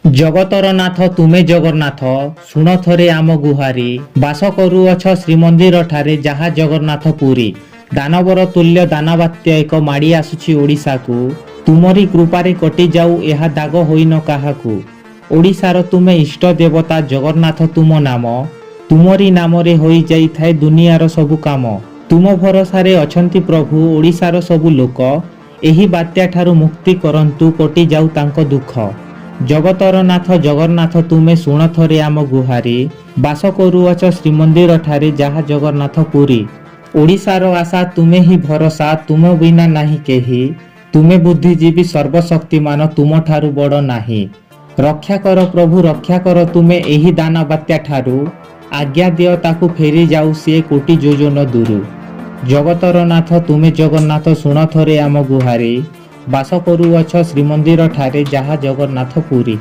ଜଗତର ନାଥ ତୁମେ ଜଗନ୍ନାଥ, ଶୁଣ ଥରେ ଆମ ଗୁହାରି। ବାସ କରୁଅଛ ଶ୍ରୀମନ୍ଦିର ଠାରେ ଯାହା ଜଗନ୍ନାଥ ପୁରୀ। ଦାନବର ତୁଲ୍ୟ ଦାନବାତ୍ୟ ଏକ ମାଡ଼ି ଆସୁଛି ଓଡ଼ିଶାକୁ। ତୁମରି କୃପାରେ କଟିଯାଉ ଏହା ଦାଗ ହୋଇନ କାହାକୁ। ଓଡ଼ିଶାର ତୁମେ ଇଷ୍ଟ ଦେବତା ଜଗନ୍ନାଥ ତୁମ ନାମ। ତୁମରି ନାମରେ ହୋଇଯାଇଥାଏ ଦୁନିଆର ସବୁ କାମ। ତୁମ ଭରସାରେ ଅଛନ୍ତି ପ୍ରଭୁ ଓଡ଼ିଶାର ସବୁ ଲୋକ। ଏହି ବାତ୍ୟା ଠାରୁ ମୁକ୍ତି କରନ୍ତୁ କଟିଯାଉ ତାଙ୍କ ଦୁଃଖ। ଜଗତର ନାଥ ଜଗନ୍ନାଥ ତୁମେ ଶୁଣ ଥରେ ଆମ ଗୁହାରି। ବାସ କରୁଅଛ ଶ୍ରୀମନ୍ଦିର ଠାରେ ଯାହା ଜଗନ୍ନାଥ ପୁରୀ। ଓଡ଼ିଶାର ଆଶା ତୁମେ ହିଁ ଭରସା, ତୁମ ବିନା ନାହିଁ କେହି। ତୁମେ ବୁଦ୍ଧିଜୀବୀ ସର୍ବଶକ୍ତିମାନ, ତୁମ ଠାରୁ ବଡ଼ ନାହିଁ। ରକ୍ଷା କର ପ୍ରଭୁ ରକ୍ଷା କର ତୁମେ ଏହି ଦାନ ବାତ୍ୟା ଠାରୁ। ଆଜ୍ଞା ଦିଅ ତାକୁ ଫେରି ଯାଉ ସିଏ କୋଟି ଯୋଜନ ଦୂରୁ। ଜଗତର ନାଥ ତୁମେ ଜଗନ୍ନାଥ ଶୁଣ ଥରେ ଆମ ଗୁହାରି। ବାସ କରୁଅଛ ଶ୍ରୀମନ୍ଦିର ଠାରେ ଯାହା ଜଗନ୍ନାଥ ପୁରୀ।